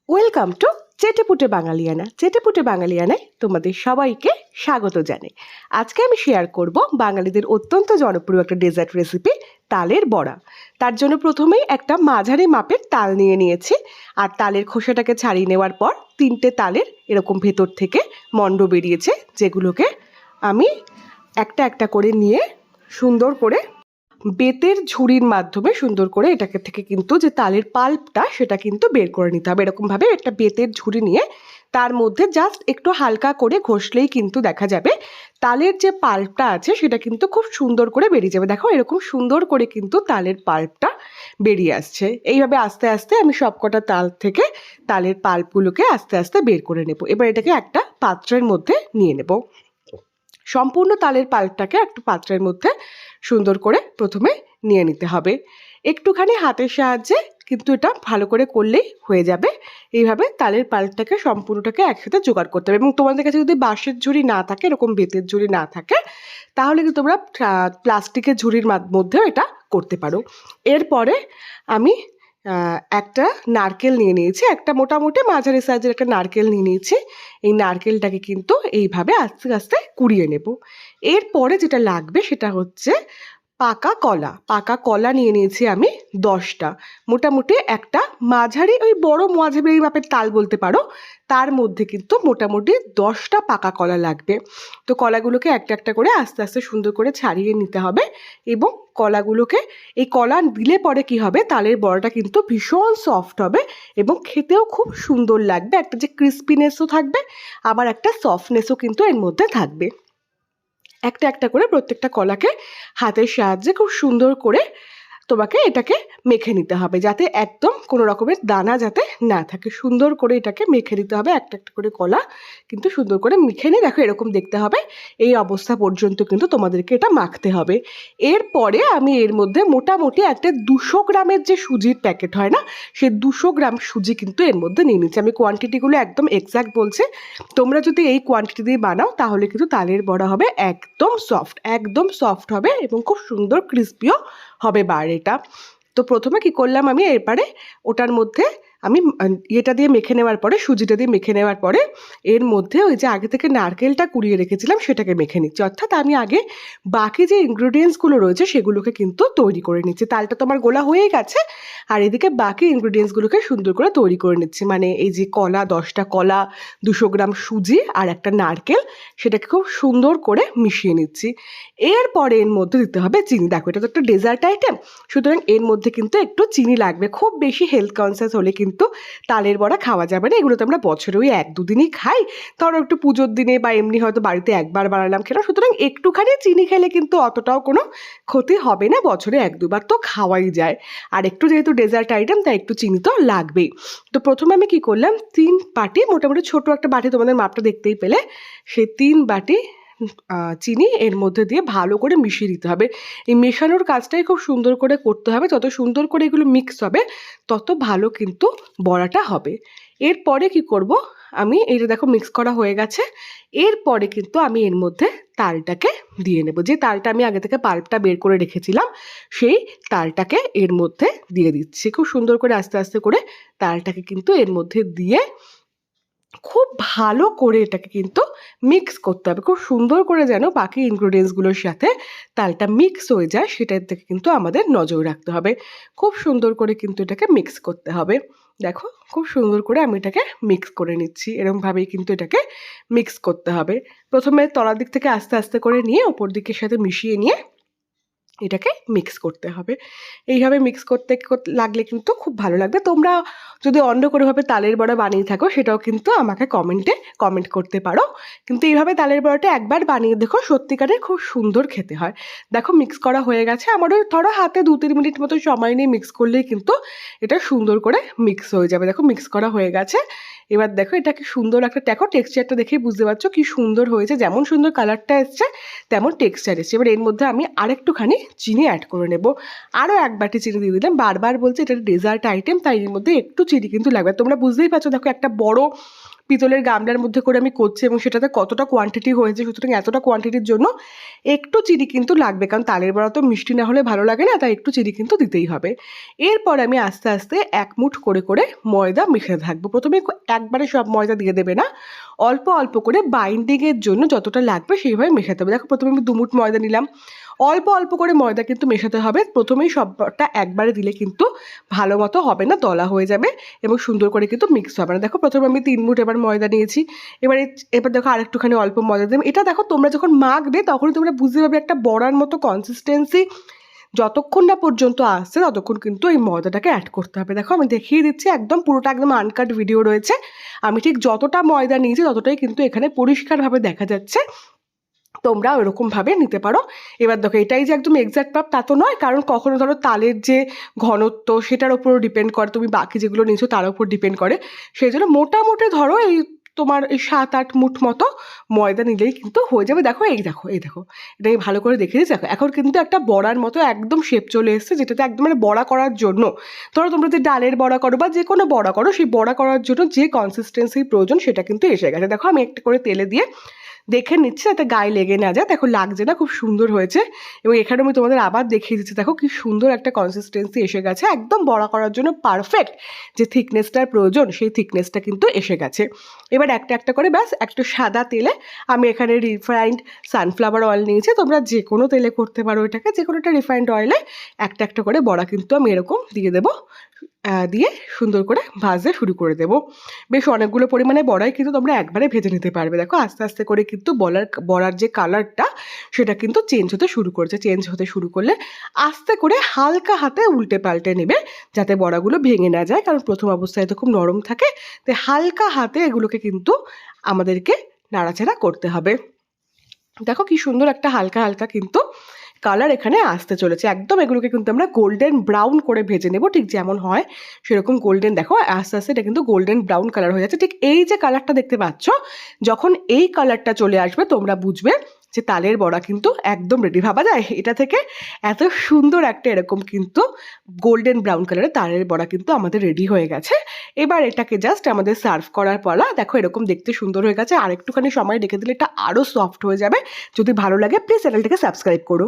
Welcome to চেটেপুটে বাঙালিয়ানা। চেটেপুটে বাঙালিয়ানায় তোমাদের সবাইকে স্বাগত জানাই। আজকে আমি শেয়ার করব বাঙালিদের অত্যন্ত জনপ্রিয় একটা ডেজার্ট রেসিপি, তালের বড়া। তার জন্য প্রথমেই একটা মাঝারি মাপের তাল নিয়ে নিয়েছি, আর তালের খোসাটাকে ছাড়িয়ে নেওয়ার পর 3টে তালের এরকম ভেতর থেকে মণ্ড বেরিয়েছে, যেগুলোকে আমি একটা একটা করে নিয়ে সুন্দর করে বেতের ঝুড়ির মাধ্যমে সুন্দর করে এটাকে থেকে কিন্তু যে তালের পাল্পটা সেটা কিন্তু বের করে নিতে হবে। এরকমভাবে একটা বেতের ঝুড়ি নিয়ে তার মধ্যে জাস্ট একটু হালকা করে ঘষলেই কিন্তু দেখা যাবে তালের যে পাল্পটা আছে সেটা কিন্তু খুব সুন্দর করে বেরিয়ে যাবে। দেখো, এরকম সুন্দর করে কিন্তু তালের পাল্পটা বেরিয়ে আসছে। এইভাবে আস্তে আস্তে আমি সবকটা তাল থেকে তালের পাল্পগুলোকে আস্তে আস্তে বের করে নেব। এবার এটাকে একটা পাত্রের মধ্যে নিয়ে নেব। সম্পূর্ণ তালের পাল্পটাকে একটা পাত্রের মধ্যে সুন্দর করে প্রথমে নিয়ে নিতে হবে। একটুখানি হাতের সাহায্যে কিন্তু এটা ভালো করে করলেই হয়ে যাবে। এইভাবে তালের পাল্পটাকে সম্পূর্ণটাকে একসাথে জোগাড় করতে হবে। এবং তোমাদের কাছে যদি বাঁশের ঝুড়ি না থাকে, এরকম বেতের ঝুড়ি না থাকে, তাহলে কিন্তু তোমরা প্লাস্টিকের ঝুড়ির মধ্যেও এটা করতে পারো। এরপরে আমি একটা নারকেল নিয়ে নিয়েছি, একটা মোটামুটি মাঝারি সাইজের একটা নারকেল নিয়ে নিয়েছি। এই নারকেলটাকে কিন্তু এইভাবে আস্তে আস্তে কুড়িয়ে নেব। এরপরে যেটা লাগবে সেটা হচ্ছে পাকা কলা। পাকা কলা নিয়ে নিয়েছি আমি 10টা। মোটামুটি একটা মাঝারি, ওই বড় মাঝারি মাপের তাল বলতে পারো, তার মধ্যে কিন্তু মোটামুটি 10টা পাকা কলা লাগবে। তো কলাগুলোকে একটা একটা করে আস্তে আস্তে সুন্দর করে ছাড়িয়ে নিতে হবে। এবং কলাগুলোকে, এই কলা দিলে পরে কি হবে, তালের বড়াটা কিন্তু ভীষণ সফট হবে এবং খেতেও খুব সুন্দর লাগবে। একটা যে ক্রিস্পিনেসও থাকবে, আবার একটা সফটনেসও কিন্তু এর মধ্যে থাকবে। একটা একটা করে প্রত্যেকটা কলাকে হাতের সাহায্যে খুব সুন্দর করে তোমাকে এটাকে মেখে নিতে হবে, যাতে একদম কোনো রকমের দানা যাতে না থাকে। সুন্দর করে এটাকে মেখে নিতে হবে। একটা একটা করে কলা কিন্তু সুন্দর করে মেখে নিয়ে দেখো এরকম দেখতে হবে। এই অবস্থা পর্যন্ত কিন্তু তোমাদেরকে এটা মাখতে হবে। এরপরে আমি এর মধ্যে মোটামুটি একটা 200 গ্রামের যে সুজির প্যাকেট হয় না, সেই 200 গ্রাম সুজি কিন্তু এর মধ্যে নিয়ে নিচ্ছি। আমি কোয়ান্টিটিগুলো একদম এক্স্যাক্ট বলছি। তোমরা যদি এই কোয়ান্টিটি দিয়ে বানাও তাহলে কিন্তু তালের বড়া হবে একদম সফট হবে এবং খুব সুন্দর ক্রিস্পিও হবে এটা। তো প্রথমে কি করলাম, আমি এরপরে ওটার মধ্যে আমি এটা দিয়ে মেখে নেওয়ার পরে, সুজিটা দিয়ে মেখে নেওয়ার পরে এর মধ্যে ওই যে আগে থেকে নারকেলটা কুড়িয়ে রেখেছিলাম সেটাকে মেখে নিচ্ছি। অর্থাৎ আমি আগে বাকি যে ইনগ্রিডিয়েন্টসগুলো রয়েছে সেগুলোকে কিন্তু তৈরি করে নিচ্ছি। তালটা তো আমার গোলা হয়েই গেছে, আর এদিকে বাকি ইনগ্রিডিয়েন্টসগুলোকে সুন্দর করে তৈরি করে নিচ্ছি। মানে এই যে কলা, 10টা কলা, 200 গ্রাম সুজি আর একটা নারকেল, সেটাকে খুব সুন্দর করে মিশিয়ে নিচ্ছি। এরপরে এর মধ্যে দিতে হবে চিনি। দেখো, এটা তো একটা ডেজার্ট আইটেম, সুতরাং এর মধ্যে কিন্তু একটু চিনি লাগবে। খুব বেশি হেলথ কনসিয়াস হলে কিন্তু তালের বড়া খাওয়া যাবে না। এগুলো তো আমরা বছরে ওই 1-2 দিনই খাই, ধরো একটু পুজোর দিনে বা এমনি হয়তো বাড়িতে একবার বানালাম খেলাম। সুতরাং একটুখানি চিনি খেলে কিন্তু অতটাও কোনো ক্ষতি হবে না, বছরে 1-2বার তো খাওয়াই যায়। আর একটু যেহেতু ডেজার্ট আইটেম, তাই একটু চিনি তো লাগবেই। তো প্রথমে আমি কি করলাম, 3 বাটি, মোটামুটি ছোট একটা বাটি, তোমাদের মাপটা দেখতেই পেলে, সেই 3 বাটি চিনি এর মধ্যে দিয়ে ভালো করে মিশিয়ে দিতে হবে। এই মেশানোর কাজটাই খুব সুন্দর করে করতে হবে। যত সুন্দর করে এগুলো মিক্স হবে তত ভালো কিন্তু বড়াটা হবে। এরপরে কি করব, আমি এইটা দেখো মিক্স করা হয়ে গেছে। এরপরে কিন্তু আমি এর মধ্যে তালটাকে দিয়ে নেব। যে তালটা আমি আগে থেকে পাল্পটা বের করে রেখেছিলাম, সেই তালটাকে এর মধ্যে দিয়ে দিচ্ছি। খুব সুন্দর করে আস্তে আস্তে করে তালটাকে কিন্তু এর মধ্যে দিয়ে খুব ভালো করে এটাকে কিন্তু মিক্স করতে হবে। খুব সুন্দর করে যেন বাকি ইনগ্রিডিয়েন্টসগুলোর সাথে তালটা মিক্স হয়ে যায়, সেটার দিকে কিন্তু আমাদের নজর রাখতে হবে। খুব সুন্দর করে কিন্তু এটাকে মিক্স করতে হবে। দেখো, খুব সুন্দর করে আমি এটাকে মিক্স করে নিচ্ছি। এরকমভাবেই কিন্তু এটাকে মিক্স করতে হবে। প্রথমে তলার দিক থেকে আস্তে আস্তে করে নিয়ে ওপর দিকের সাথে মিশিয়ে নিয়ে এটাকে মিক্স করতে হবে। এইভাবে মিক্স করতে লাগলে কিন্তু খুব ভালো লাগবে। তোমরা যদি অন্য কোনোভাবে তালের বড়া বানিয়ে থাকো সেটাও কিন্তু আমাকে কমেন্ট করতে পারো। কিন্তু এইভাবে তালের বড়াটা একবার বানিয়ে দেখো, সত্যিকারের খুব সুন্দর খেতে হয়। দেখো, মিক্স করা হয়ে গেছে। আমারও ধরো হাতে 2-3 মিনিট মতো সময় নিয়ে মিক্স করলেই কিন্তু এটা সুন্দর করে মিক্স হয়ে যাবে। দেখো, মিক্স করা হয়ে গেছে। এবার দেখো, এটা কি সুন্দর একটা টেক্সচারটা দেখেই বুঝতে পারছো কি সুন্দর হয়েছে। যেমন সুন্দর কালারটা এসছে তেমন টেক্সচার এসছে। এবার এর মধ্যে আমি আরেকটুখানি চিনি অ্যাড করে নেব। আরও 1 বাটি চিনি দিয়ে দিলাম। বারবার বলছি এটা ডেজার্ট আইটেম, তাই এর মধ্যে একটু চিনি কিন্তু লাগবে। তোমরা বুঝতেই পারছো, দেখো একটা বড় পিতলের গামলার মধ্যে করে আমি করছি এবং সেটাতে কতটা কোয়ান্টিটি হয়েছে, সুতরাং এতটা কোয়ান্টিটির জন্য একটু চিনি কিন্তু লাগবে, কারণ তালের বড়া তো মিষ্টি না হলে ভালো লাগে না, তাই একটু চিনি কিন্তু দিতেই হবে। এরপর আমি আস্তে আস্তে এক মুঠ করে করে ময়দা মেশাতে থাকবো। প্রথমে একবারে সব ময়দা দিয়ে দেবে না, অল্প অল্প করে বাইন্ডিংয়ের জন্য যতটা লাগবে সেইভাবে মেশাতে হবে। দেখো প্রথমে আমি 2 মুঠ ময়দা নিলাম, অল্প অল্প করে ময়দা কিন্তু মেশাতে হবে। প্রথমেই সবটা একবারে দিলে কিন্তু ভালো মতো হবে না, দলা হয়ে যাবে এবং সুন্দর করে কিন্তু মিক্স হবে না। দেখো প্রথমে আমি 3 মুঠ এবার ময়দা নিয়েছি, এবার দেখো আরেকটুখানি অল্প ময়দা দেবে। এটা দেখো তোমরা যখন মাখবে তখনই তোমরা বুঝতে পারবে একটা বড়ার মতো কনসিস্টেন্সি যতক্ষণ না পর্যন্ত আসছে ততক্ষণ কিন্তু এই ময়দাটাকে অ্যাড করতে হবে। দেখো আমি দেখিয়ে দিচ্ছি, একদম পুরোটা একদম আনকাট ভিডিও রয়েছে। আমি ঠিক যতটা ময়দা নিয়েছি ততটাই কিন্তু এখানে পরিষ্কারভাবে দেখা যাচ্ছে, তোমরা ওরকমভাবে নিতে পারো। এবার দেখো এটাই যে একদম এক্সাক্ট মাপ তা তো নয়, কারণ কখনো ধরো তালের যে ঘনত্ব সেটার ওপরও ডিপেন্ড করে, তুমি বাকি যেগুলো নিয়েছো তার উপর ডিপেন্ড করে। সেই জন্য মোটামুটি ধরো এই তোমার এই 7-8 মুঠ মতো ময়দা নিলেই কিন্তু হয়ে যাবে। দেখো এই দেখো এটা আমি ভালো করে দেখিয়ে দিচ্ছি। দেখো এখন কিন্তু একটা বড়ার মতো একদম শেপ চলে এসেছে, যেটাতে একদম মানে বড়া করার জন্য, ধরো তোমরা যে ডালের বড়া করো বা যে কোনো বড়া করো, সেই বড়া করার জন্য যে কনসিস্টেন্সির প্রয়োজন সেটা কিন্তু এসে গেছে। দেখো আমি একটা করে তেলে দিয়ে দেখে নিচ্ছি যাতে গায়ে লেগে না যায়। দেখো লাগছে না, খুব সুন্দর হয়েছে। এবং এখানে আমি তোমাদের আবার দেখিয়ে দিচ্ছি, দেখো কি সুন্দর একটা কনসিস্টেন্সি এসে গেছে, একদম বড়া করার জন্য পারফেক্ট যে থিকনেসটার প্রয়োজন সেই থিকনেসটা কিন্তু এসে গেছে। এবার একটা একটা করে ব্যাস একটু সাদা তেলে আমি এখানে রিফাইন্ড সানফ্লাওয়ার অয়েল নিয়েছি, তোমরা যে কোনো তেলে করতে পারো এটাকে, যে কোনো একটা রিফাইন্ড অয়েলে একটা একটা করে বড়া কিন্তু আমি এরকম দিয়ে দেবো, দিয়ে সুন্দর করে ভাজতে শুরু করে দেবো। বেশ অনেকগুলো পরিমাণে বড়াই কিন্তু তোমরা একবারে ভেজে নিতে পারবে। দেখো আস্তে আস্তে করে কিন্তু বড়ার যে কালারটা সেটা কিন্তু চেঞ্জ হতে শুরু করেছে। চেঞ্জ হতে শুরু করলে আস্তে করে হালকা হাতে উল্টে পাল্টে নেবে, যাতে বড়াগুলো ভেঙে না যায়, কারণ প্রথম অবস্থায় তো খুব নরম থাকে। তাই হালকা হাতে এগুলোকে কিন্তু আমাদেরকে নাড়াচাড়া করতে হবে। দেখো কি সুন্দর একটা হালকা হালকা কিন্তু কালার এখানে আসতে চলেছে। একদম এগুলোকে কিন্তু আমরা গোল্ডেন ব্রাউন করে ভেজে নেব, ঠিক যেমন হয় সেরকম গোল্ডেন। দেখো আস্তে আস্তে এটা কিন্তু গোল্ডেন ব্রাউন কালার হয়ে যাচ্ছে। ঠিক এই যে কালারটা দেখতে পাচ্ছ, যখন এই কালারটা চলে আসবে তোমরা বুঝবে যে তালের বড়া কিন্তু একদম রেডি। ভাবা যায় এটা থেকে এত সুন্দর একটা এরকম কিন্তু গোল্ডেন ব্রাউন কালারের তালের বড়া কিন্তু আমাদের রেডি হয়ে গেছে। এবার এটাকে জাস্ট আমাদের সার্ভ করার পালা। দেখো এরকম দেখতে সুন্দর হয়ে গেছে, আর একটুখানি সময় রেখে দিলে এটা আরও সফট হয়ে যাবে। যদি ভালো লাগে প্লিজ চ্যানেলটাকে সাবস্ক্রাইব করো।